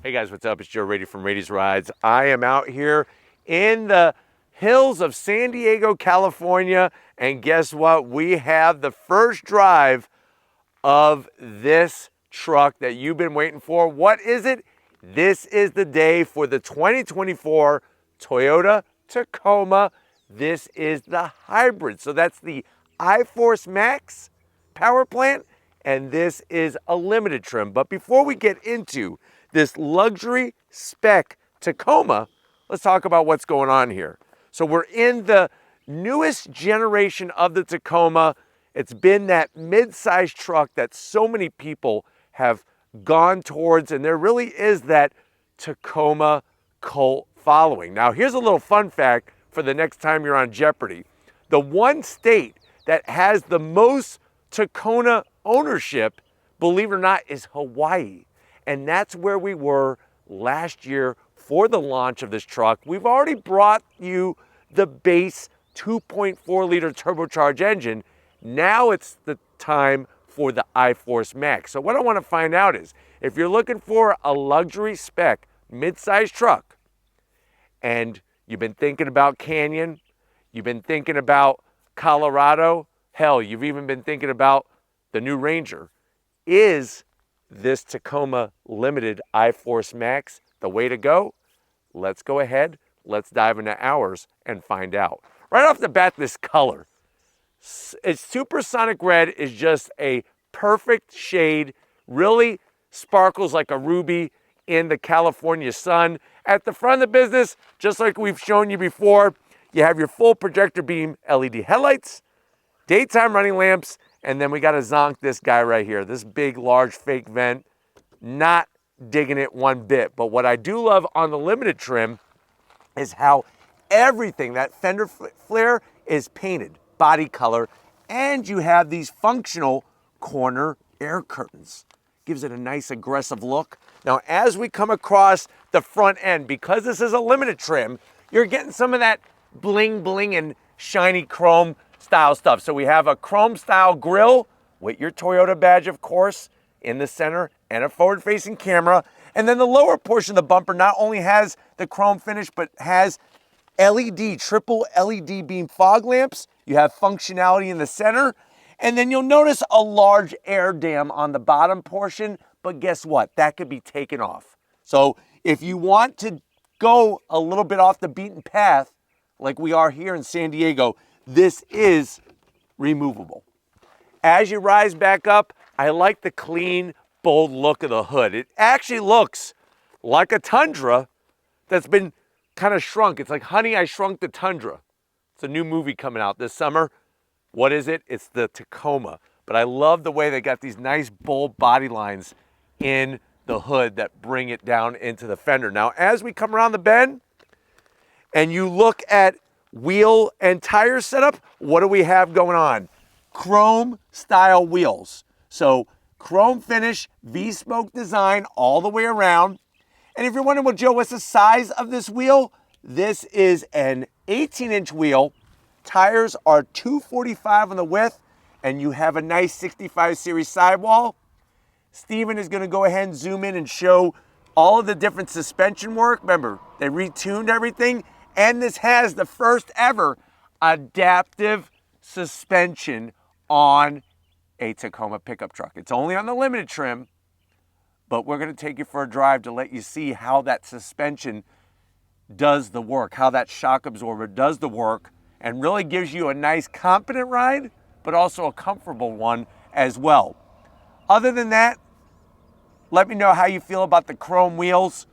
Hey guys, what's up? It's Joe Rady from Rady's Rides. I am out here in the hills of San Diego, California, and guess what? We have the first drive of this truck that you've been waiting for. What is it? This is the day for the 2024 Toyota Tacoma. This is the hybrid. So that's the iForce Max power plant, and this is a limited trim. But before we get into this luxury spec Tacoma, let's talk about what's going on here. So we're in the newest generation of the Tacoma. It's been that mid-sized truck that so many people have gone towards, and there really is that Tacoma cult following. Now, here's a little fun fact for the next time you're on Jeopardy. The one state that has the most Tacoma ownership, believe it or not, is Hawaii. And that's where we were last year for the launch of this truck. We've already brought you the base 2.4 liter turbocharged engine. Now it's the time for the iForce Max. So what I want to find out is, if you're looking for a luxury spec mid-size truck, and you've been thinking about Canyon, you've been thinking about Colorado, hell, you've even been thinking about the new Ranger, is this Tacoma Limited iForce Max the way to go? Let's go ahead, let's dive into ours and find out. Right off the bat, this color. It's supersonic red is just a perfect shade, really sparkles like a ruby in the California sun. At the front of the business, just like we've shown you before, you have your full projector beam LED headlights, daytime running lamps, and then we got to zonk this guy right here, this big, large fake vent. Not digging it one bit. But what I do love on the limited trim is how everything, that fender flare is painted, body color, and you have these functional corner air curtains. Gives it a nice aggressive look. Now, as we come across the front end, because this is a limited trim, you're getting some of that bling bling and shiny chrome style stuff. So we have a chrome style grille with your Toyota badge, of course, in the center, and a forward facing camera. And then the lower portion of the bumper not only has the chrome finish, but has LED, triple LED beam fog lamps. You have functionality in the center. And then you'll notice a large air dam on the bottom portion, but guess what? That could be taken off. So if you want to go a little bit off the beaten path, like we are here in San Diego, this is removable. As you rise back up, I like the clean, bold look of the hood. It actually looks like a Tundra that's been kind of shrunk. It's like Honey, I Shrunk the Tundra. It's a new movie coming out this summer. What is it? It's the Tacoma. But I love the way they got these nice, bold body lines in the hood that bring it down into the fender. Now, as we come around the bend and you look at wheel and tire setup, what do we have going on? Chrome style wheels. So chrome finish, V-spoke design all the way around. And if you're wondering, well, Joe, what's the size of this wheel? This is an 18-inch wheel. Tires are 245 on the width, and you have a nice 65 series sidewall. Steven is going to go ahead and zoom in and show all of the different suspension work. Remember, they retuned everything. And this has the first ever adaptive suspension on a Tacoma pickup truck. It's only on the limited trim, but we're going to take you for a drive to let you see how that suspension does the work, how that shock absorber does the work, and really gives you a nice, confident ride, but also a comfortable one as well. Other than that, let me know how you feel about the chrome wheels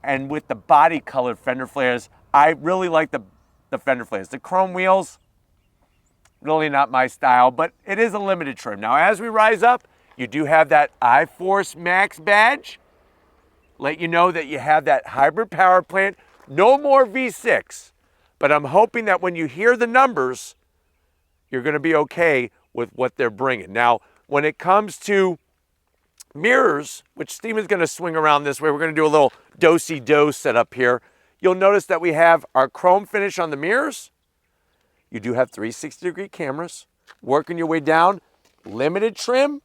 and with the body colored fender flares. I really like the fender flares. The chrome wheels, really not my style, but it is a limited trim. Now, as we rise up, you do have that iForce Max badge. Let you know that you have that hybrid power plant. No more V6, but I'm hoping that when you hear the numbers, you're going to be okay with what they're bringing. Now, when it comes to mirrors, which Steven's going to swing around this way, we're going to do a little do-si-do setup here. You'll notice that we have our chrome finish on the mirrors. You do have 360-degree cameras. Working your way down, limited trim,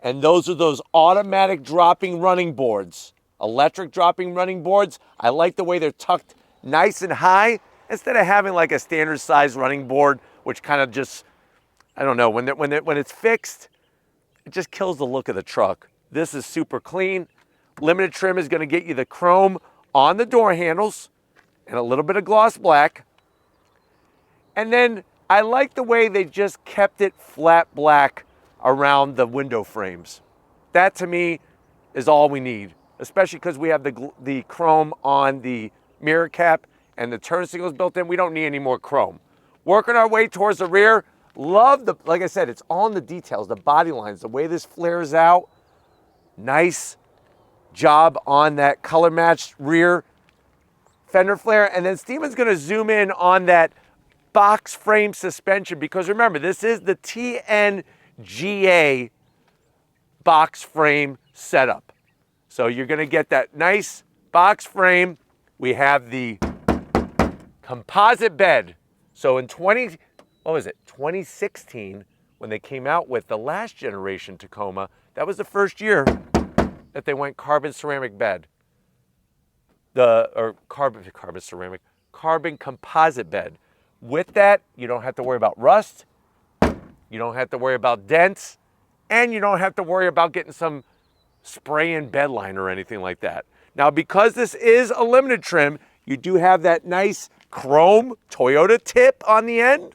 and those are those automatic dropping running boards. electric dropping running boards. I like the way they're tucked nice and high instead of having like a standard size running board, which kind of just, I don't know, when it's fixed, it just kills the look of the truck. This is super clean. Limited trim is going to get you the chrome on the door handles and a little bit of gloss black. And then I like the way they just kept it flat black around the window frames. That to me is all we need, especially because we have the chrome on the mirror cap and the turn signals built in. We don't need any more chrome. Working our way towards the rear. Love the, like I said, it's all in the details, the body lines, the way this flares out. Nice job on that color matched rear fender flare. And then Steven's gonna zoom in on that box frame suspension, because remember, this is the TNGA box frame setup. So you're gonna get that nice box frame. We have the composite bed. So in 2016, when they came out with the last generation Tacoma, that was the first year that they went carbon ceramic bed. Carbon composite bed. With that, you don't have to worry about rust, you don't have to worry about dents, and you don't have to worry about getting some spray in bed line or anything like that. Now, because this is a limited trim, you do have that nice chrome Toyota tip on the end.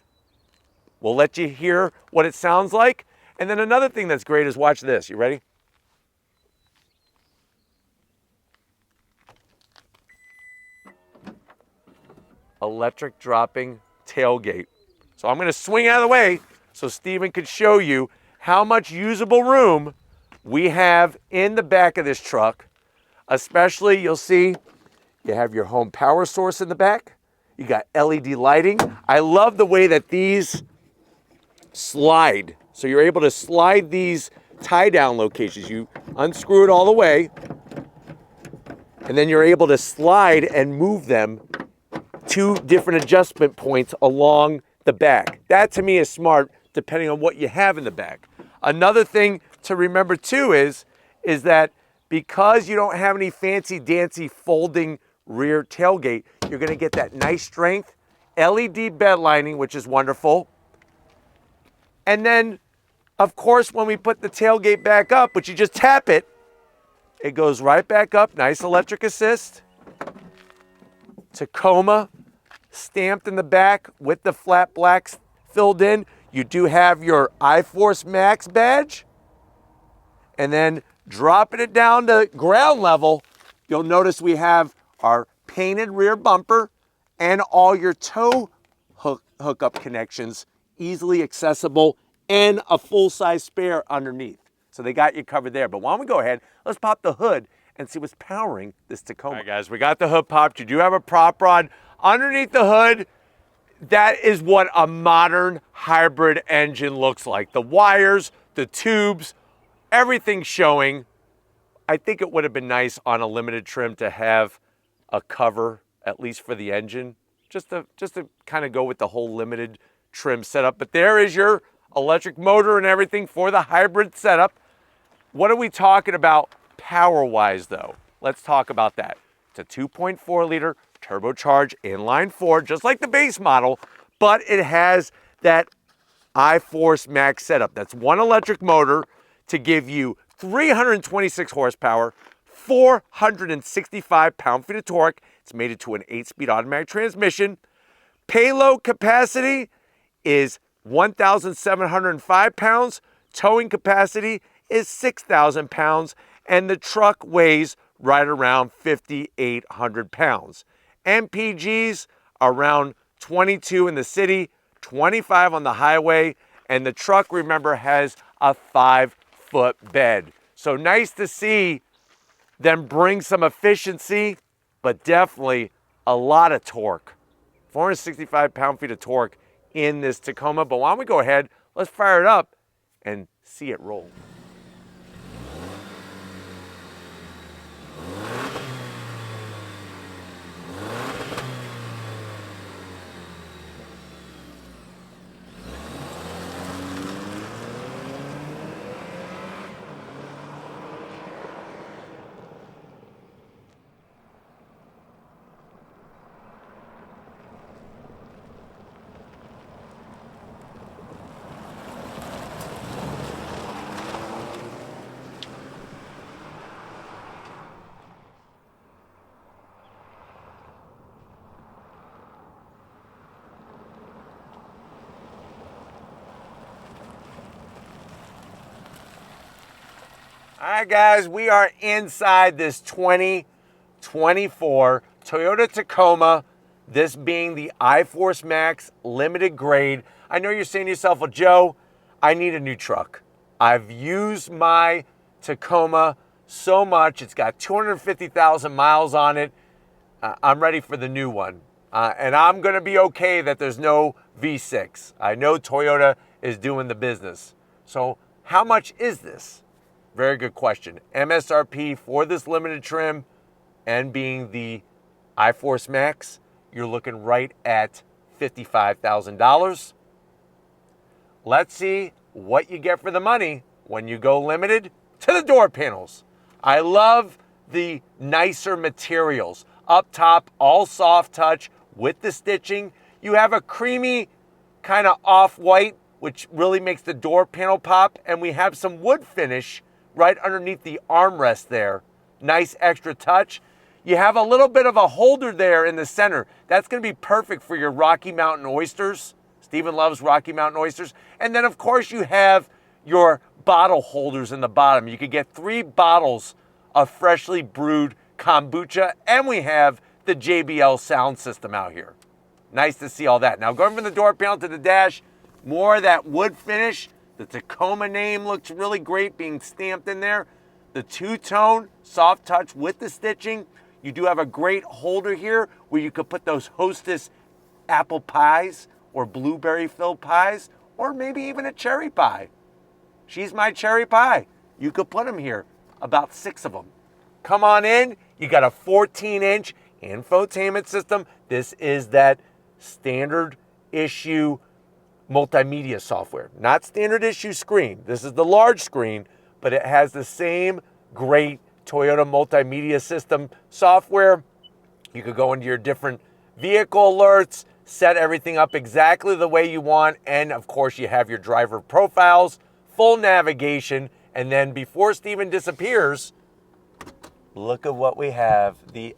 We'll let you hear what it sounds like. And then another thing that's great is watch this. You ready? Electric dropping tailgate. So I'm going to swing out of the way so Steven could show you how much usable room we have in the back of this truck. Especially, you'll see you have your home power source in the back. You got LED lighting. I love the way that these slide. So you're able to slide these tie down locations. You unscrew it all the way, and then you're able to slide and move them to different adjustment points along the back. That to me is smart, depending on what you have in the back. Another thing to remember too is that because you don't have any fancy dancy folding rear tailgate, you're gonna get that nice strength, LED bed lining, which is wonderful. And then, of course, when we put the tailgate back up, but you just tap it, it goes right back up. Nice electric assist. Tacoma stamped in the back with the flat blacks filled in. You do have your iForce Max badge. And then dropping it down to ground level, you'll notice we have our painted rear bumper and all your tow hookup connections easily accessible, and a full-size spare underneath. So they got you covered there. But why don't we go ahead, let's pop the hood and see what's powering this Tacoma. All right, guys, we got the hood popped. You do have a prop rod underneath the hood. That is what a modern hybrid engine looks like. The wires, the tubes, everything showing. I think it would have been nice on a limited trim to have a cover, at least for the engine, just to kind of go with the whole limited trim setup. But there is your electric motor and everything for the hybrid setup. What are we talking about power-wise though? Let's talk about that. It's a 2.4 liter turbocharged inline four, just like the base model, but it has that iForce Max setup. That's one electric motor to give you 326 horsepower, 465 pound-feet of torque. It's mated to an 8-speed automatic transmission. Payload capacity is 1,705 pounds. Towing capacity is 6,000 pounds. And the truck weighs right around 5,800 pounds. MPGs around 22 in the city, 25 on the highway. And the truck, remember, has a 5-foot bed. So nice to see them bring some efficiency, but definitely a lot of torque. 465 pound-feet of torque in this Tacoma. But why don't we go ahead, let's fire it up and see it roll. All right, guys, we are inside this 2024 Toyota Tacoma, this being the iForce Max limited grade. I know you're saying to yourself, well, Joe, I need a new truck. I've used my Tacoma so much. It's got 250,000 miles on it. I'm ready for the new one. And I'm going to be okay that there's no V6. I know Toyota is doing the business. So how much is this? Very good question. MSRP for this limited trim and being the iForce Max, you're looking right at $55,000. Let's see what you get for the money when you go limited to the door panels. I love the nicer materials. Up top, all soft touch with the stitching. You have a creamy kind of off-white, which really makes the door panel pop, and we have some wood finish right underneath the armrest there. Nice extra touch. You have a little bit of a holder there in the center. That's going to be perfect for your Rocky Mountain oysters. Steven loves Rocky Mountain oysters. And then, of course, you have your bottle holders in the bottom. You could get 3 bottles of freshly brewed kombucha, and we have the JBL sound system out here. Nice to see all that. Now, going from the door panel to the dash, more of that wood finish. The Tacoma name looks really great being stamped in there. The two-tone soft touch with the stitching. You do have a great holder here where you could put those Hostess apple pies or blueberry-filled pies, or maybe even a cherry pie. She's my cherry pie. You could put them here, about 6 of them. Come on in. You got a 14-inch infotainment system. This is that standard issue multimedia software, not standard issue screen. This is the large screen, but it has the same great Toyota multimedia system software. You could go into your different vehicle alerts, set everything up exactly the way you want, and of course you have your driver profiles, full navigation, and then before Steven disappears, look at what we have, the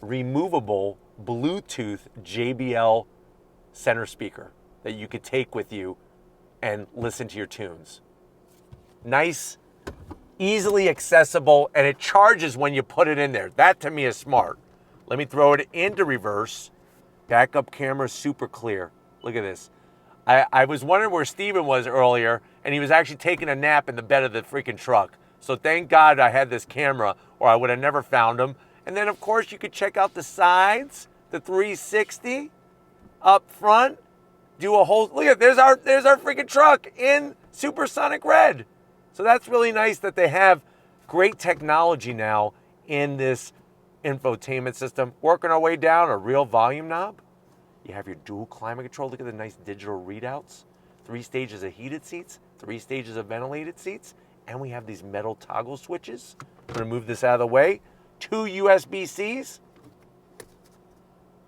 removable Bluetooth JBL center speaker that you could take with you and listen to your tunes. Nice, easily accessible, and it charges when you put it in there. That to me is smart. Let me throw it into reverse. Backup camera, super clear. Look at this. I was wondering where Steven was earlier, and he was actually taking a nap in the bed of the freaking truck. So thank God I had this camera, or I would have never found him. And then, of course, you could check out the sides, the 360 up front. Do a whole, look at, there's our freaking truck in supersonic red. So that's really nice that they have great technology now in this infotainment system. Working our way down, a real volume knob. You have your dual climate control. Look at the nice digital readouts. 3 stages of heated seats, 3 stages of ventilated seats, and we have these metal toggle switches. I'm gonna move this out of the way. 2 USB-Cs,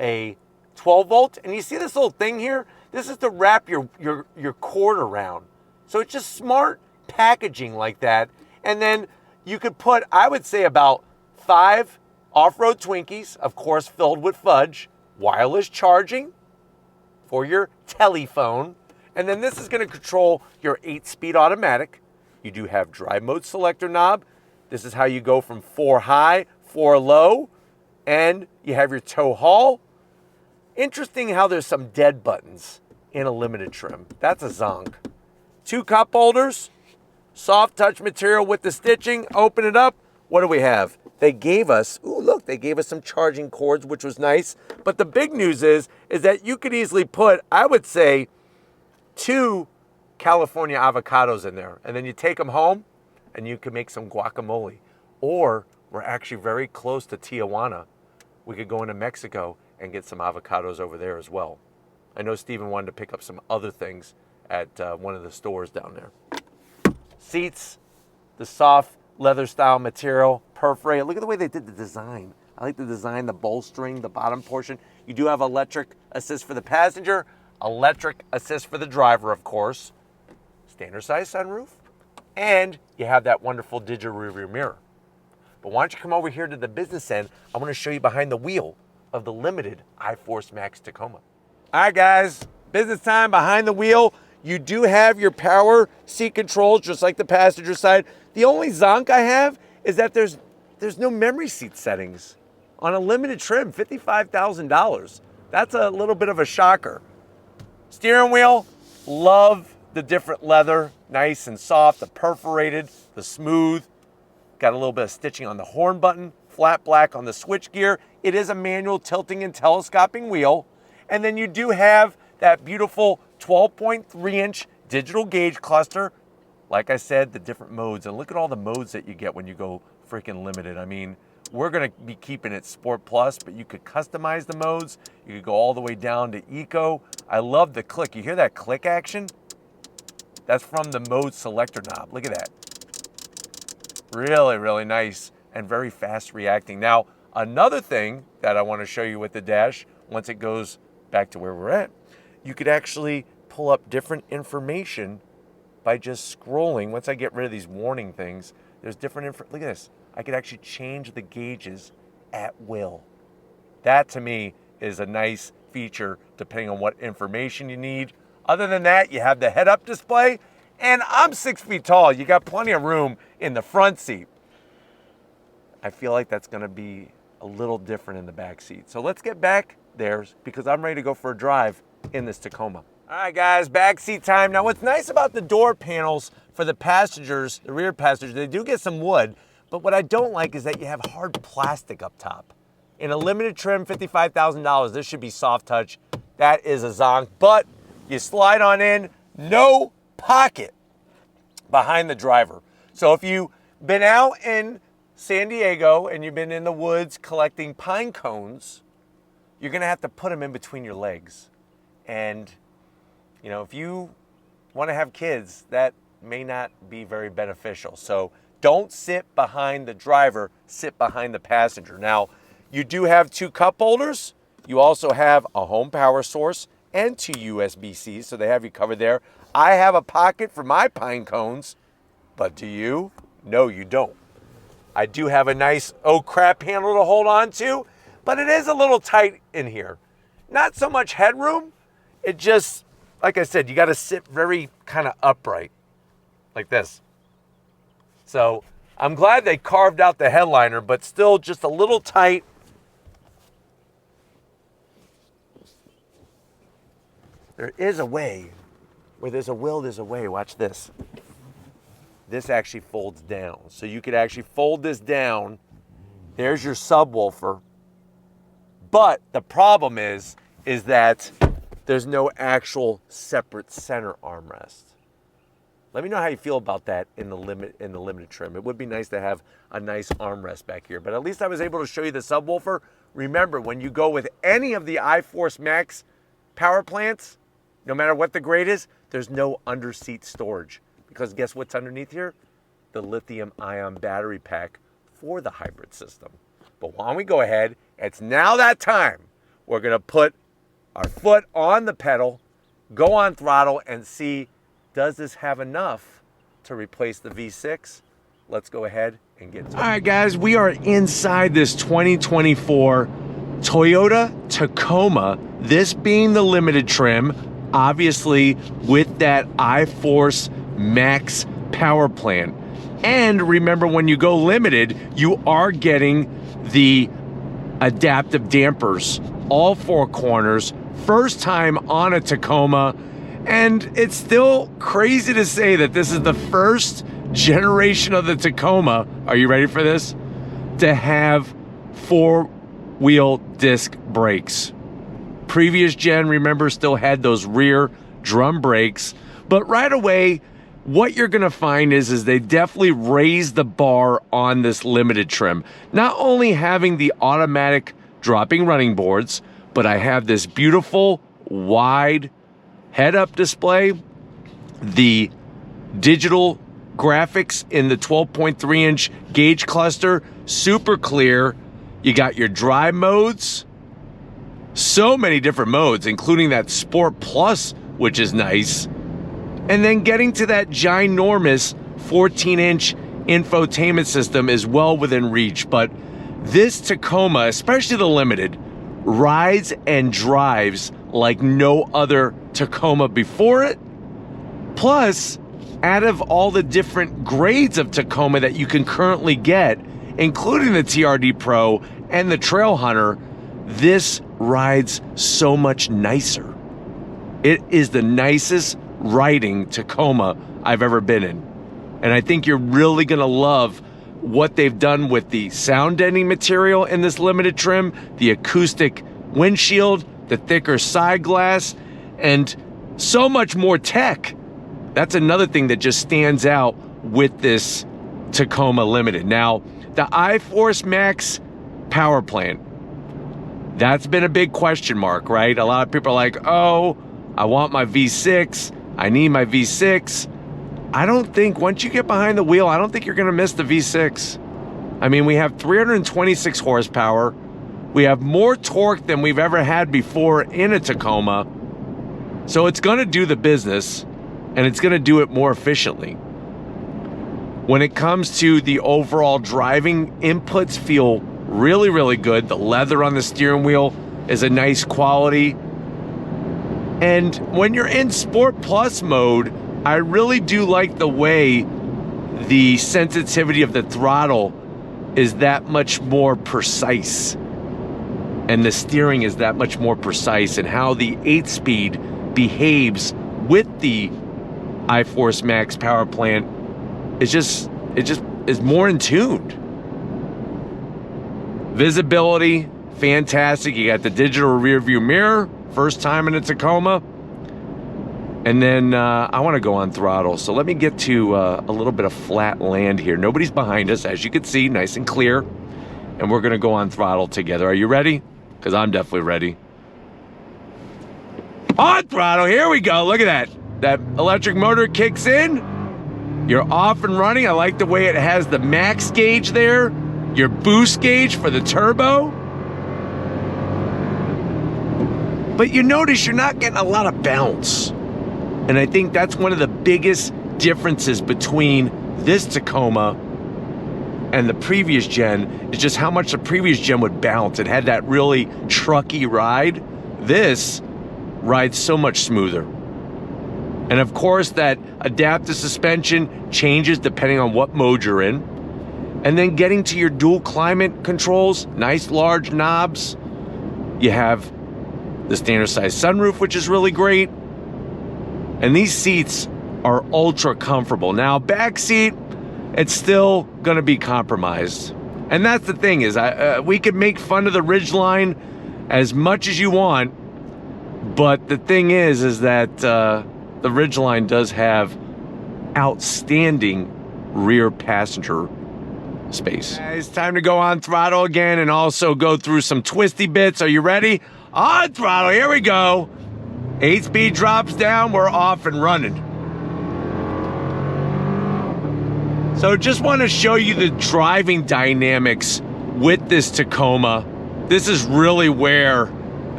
a 12 volt, and you see this little thing here? This is to wrap your cord around. So it's just smart packaging like that. And then you could put, I would say, about 5 off-road Twinkies, of course, filled with fudge, wireless charging for your telephone. And then this is going to control your 8-speed automatic. You do have drive mode selector knob. This is how you go from 4 high, 4 low, and you have your tow haul. Interesting how there's some dead buttons in a limited trim. That's a zonk. 2 cup holders, soft touch material with the stitching. Open it up. What do we have? They gave us, ooh, look, they gave us some charging cords, which was nice. But the big news is that you could easily put, I would say, 2 California avocados in there. And then you take them home and you can make some guacamole. Or we're actually very close to Tijuana. We could go into Mexico and get some avocados over there as well. I know Steven wanted to pick up some other things at one of the stores down there. Seats, the soft leather style material, perforated. Look at the way they did the design. I like the design, the bolstering, the bottom portion. You do have electric assist for the passenger, electric assist for the driver, of course. Standard size sunroof. And you have that wonderful digital rearview mirror. But why don't you come over here to the business end? I want to show you behind the wheel of the limited iForce Max Tacoma. All right, guys, business time behind the wheel. You do have your power seat controls, just like the passenger side. The only zonk I have is that there's no memory seat settings on a limited trim, $55,000. That's a little bit of a shocker. Steering wheel, love the different leather, nice and soft, the perforated, the smooth. Got a little bit of stitching on the horn button, flat black on the switch gear. It is a manual tilting and telescoping wheel. And then you do have that beautiful 12.3-inch digital gauge cluster. Like I said, the different modes. And look at all the modes that you get when you go freaking limited. I mean, we're gonna be keeping it Sport Plus, but you could customize the modes. You could go all the way down to Eco. I love the click. You hear that click action? That's from the mode selector knob. Look at that. Really, really nice and very fast reacting. Now, another thing that I want to show you with the dash, once it goes back to where we're at, you could actually pull up different information by just scrolling. Once I get rid of these warning things, there's different look at this. I could actually change the gauges at will. That to me is a nice feature depending on what information you need. Other than that, you have the head-up display, and I'm 6 feet tall. You got plenty of room in the front seat. I feel like that's gonna be a little different in the back seat. So let's get back there because I'm ready to go for a drive in this Tacoma. All right, guys, back seat time. Now, what's nice about the door panels for the passengers, the rear passengers, they do get some wood, but what I don't like is that you have hard plastic up top. In a limited trim, $55,000, this should be soft touch. That is a zonk, but you slide on in, no pocket behind the driver. So if you've been out in San Diego and you've been in the woods collecting pine cones, you're gonna have to put them in between your legs. And you know, if you wanna have kids, that may not be very beneficial. So don't sit behind the driver, sit behind the passenger. Now, you do have 2 cup holders. You also have a home power source and 2 USB-Cs, so they have you covered there. I have a pocket for my pine cones, but do you? No, you don't. I do have a nice, oh crap handle to hold on to, but it is a little tight in here. Not so much headroom, it just, like I said, you gotta sit very kind of upright, like this. So I'm glad they carved out the headliner, but still just a little tight. There is a way. Where there's a will, there's a way. Watch this. This actually folds down. So you could actually fold this down. There's your subwoofer. But the problem is that there's no actual separate center armrest. Let me know how you feel about that in the limited trim. It would be nice to have a nice armrest back here, but at least I was able to show you the subwoofer. Remember, when you go with any of the iForce Max power plants, no matter what the grade is, there's no underseat storage. Because guess what's underneath here? The lithium-ion battery pack for the hybrid system. But why don't we go ahead? It's now that time. We're gonna put our foot on the pedal, go on throttle, and see, does this have enough to replace the V6? Let's go ahead and get to it. All right, guys, we are inside this 2024 Toyota Tacoma, this being the limited trim, obviously with that iForce Max power plant. And remember, when you go limited, you are getting the adaptive dampers, all 4 corners, first time on a Tacoma. And it's still crazy to say that this is the first generation of the Tacoma, are you ready for this? To have 4-wheel disc brakes. Previous gen, remember, still had those rear drum brakes, but right away, what you're gonna find is they definitely raised the bar on this limited trim. Not only having the automatic dropping running boards, but I have this beautiful wide head-up display, the digital graphics in the 12.3-inch gauge cluster, super clear. You got your drive modes, so many different modes, including that Sport Plus, which is nice. And then getting to that ginormous 14-inch infotainment system is well within reach. But this Tacoma, especially the Limited, rides and drives like no other Tacoma before it Plus, out of all the different grades of Tacoma that you can currently get, including the TRD Pro and the Trail Hunter, this rides so much nicer. It is the nicest riding Tacoma I've ever been in. And I think you're really gonna love what they've done with the sound deadening material in this limited trim, the acoustic windshield, the thicker side glass, and so much more tech. That's another thing that just stands out with this Tacoma Limited. Now, the iForce Max power plant, that's been a big question mark, right? A lot of people are like, oh, I want my V6, I need my V6. I don't think, once you get behind the wheel, I don't think you're gonna miss the V6. I mean, we have 326 horsepower. We have more torque than we've ever had before in a Tacoma. So it's gonna do the business, and it's gonna do it more efficiently. When it comes to the overall driving, inputs feel really, really good. The leather on the steering wheel is a nice quality. And when you're in Sport Plus mode, I really do like the way the sensitivity of the throttle is that much more precise. And the steering is that much more precise, and how the 8-speed behaves with the iForce Max power plant it just is more in tune. Visibility, fantastic. You got the digital rear view mirror, first time in a Tacoma. And then I want to go on throttle. So let me get to a little bit of flat land here. Nobody's behind us, as you can see, nice and clear. And we're going to go on throttle together. Are you ready? Because I'm definitely ready. On throttle, here we go. Look at that. That electric motor kicks in. You're off and running. I like the way it has the max gauge there. Your boost gauge for the turbo. But you notice you're not getting a lot of bounce. And I think that's one of the biggest differences between this Tacoma and the previous gen, is just how much the previous gen would bounce. It had that really trucky ride. This rides so much smoother. And of course, that adaptive suspension changes depending on what mode you're in. And then getting to your dual climate controls, nice large knobs. You have the standard size sunroof, which is really great. And these seats are ultra comfortable. Now, back seat, it's still gonna be compromised. And that's the thing is, we can make fun of the Ridgeline as much as you want, but the thing is that the Ridgeline does have outstanding rear passenger space. It's time to go on throttle again and also go through some twisty bits. Are you ready? On throttle, here we go. 8-speed drops down, we're off and running. So just want to show you the driving dynamics with this Tacoma. This is really where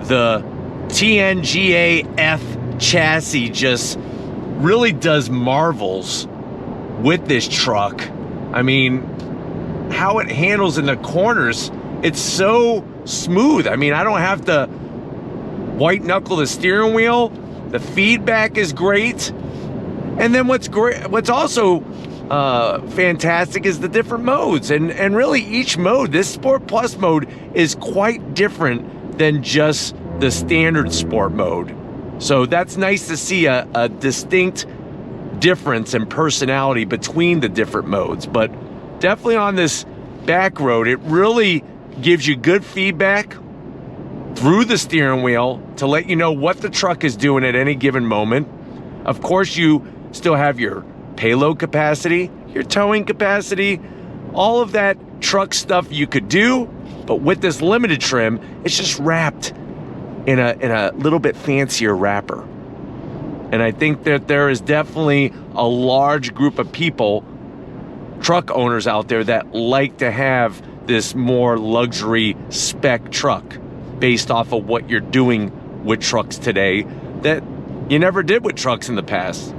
the TNGA-F chassis just really does marvels with this truck. I mean, how it handles in the corners, it's so smooth. I mean, I don't have to white knuckle the steering wheel. The feedback is great. And then what's also fantastic is the different modes. And really each mode, this Sport Plus mode is quite different than just the standard Sport mode. So that's nice to see a distinct difference in personality between the different modes. But definitely on this back road, it really gives you good feedback through the steering wheel to let you know what the truck is doing at any given moment. Of course, you still have your payload capacity, your towing capacity, all of that truck stuff you could do, but with this limited trim, it's just wrapped in a little bit fancier wrapper. And I think that there is definitely a large group of people, truck owners out there, that like to have this more luxury spec truck based off of what you're doing with trucks today that you never did with trucks in the past.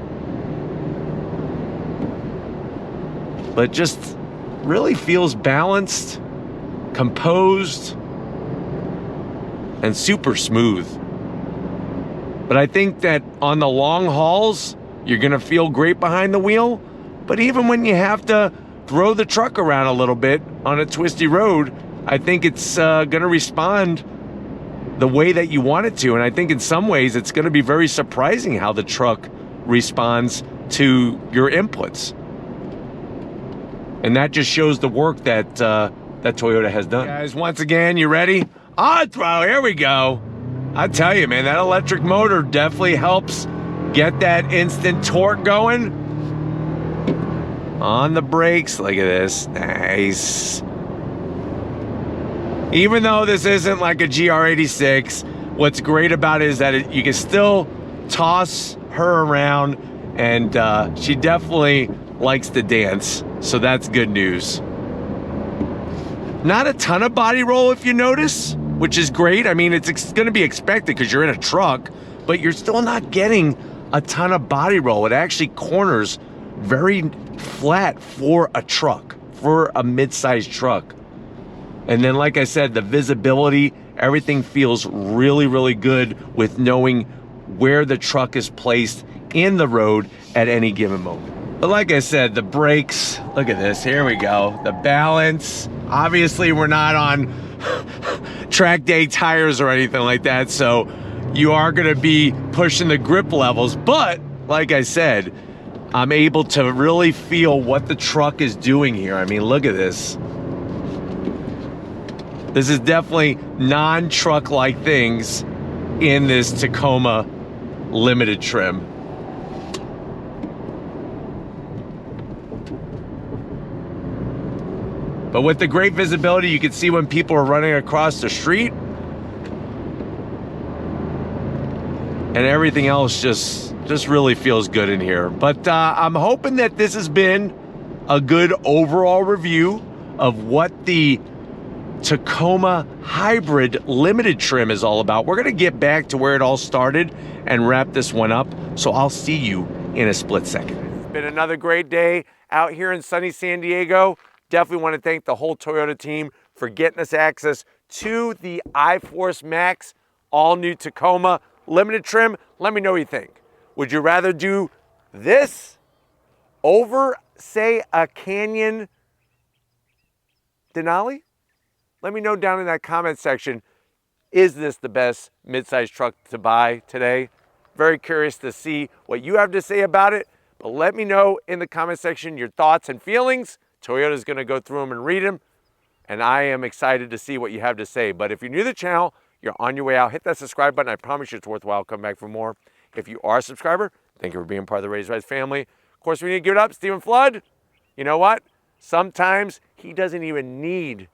But just really feels balanced, composed, and super smooth. But I think that on the long hauls, You're gonna feel great behind the wheel, but even when you have to throw the truck around a little bit on a twisty road, I think it's gonna respond the way that you want it to. And I think in some ways it's gonna be very surprising how the truck responds to your inputs. And that just shows the work that that Toyota has done. Guys, once again, you ready? On throw, here we go. I tell you, man, that electric motor definitely helps get that instant torque going. On the brakes, look at this, nice. Even though this isn't like a GR86, what's great about it is that you can still toss her around, and she definitely likes to dance, so that's good news. Not a ton of body roll if you notice, which is great. I mean, it's gonna be expected because you're in a truck, but you're still not getting a ton of body roll. It actually corners very flat for a truck, for a mid-sized truck. And then, like I said, the visibility, everything feels really, really good with knowing where the truck is placed in the road at any given moment. But like I said, the brakes, look at this, here we go. The balance, obviously we're not on track day tires or anything like that, so you are gonna be pushing the grip levels, but like I said, I'm able to really feel what the truck is doing here. I mean, look at this. This is definitely non-truck-like things in this Tacoma Limited trim. But with the great visibility, you can see when people are running across the street. And everything else just really feels good in here. But I'm hoping that this has been a good overall review of what the Tacoma Hybrid Limited trim is all about. We're gonna get back to where it all started and wrap this one up. So I'll see you in a split second. It's been another great day out here in sunny San Diego. Definitely want to thank the whole Toyota team for getting us access to the iForce Max all new Tacoma Limited trim. Let me know what you think. Would you rather do this over, say, a Canyon Denali? Let me know down in that comment section. Is this the best midsize truck to buy today? Very curious to see what you have to say about it. But let me know in the comment section your thoughts and feelings. Toyota's gonna go through them and read them. And I am excited to see what you have to say. But if you're new to the channel, you're on your way out, hit that subscribe button. I promise you it's worthwhile. Come back for more. If you are a subscriber, thank you for being part of the Raised Rise family. Of course, we need to give it up. Stephen Flood, you know what? Sometimes he doesn't even need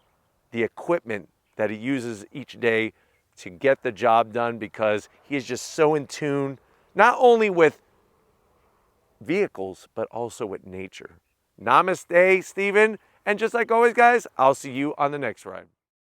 the equipment that he uses each day to get the job done because he is just so in tune, not only with vehicles, but also with nature. Namaste, Stephen. And just like always, guys, I'll see you on the next ride.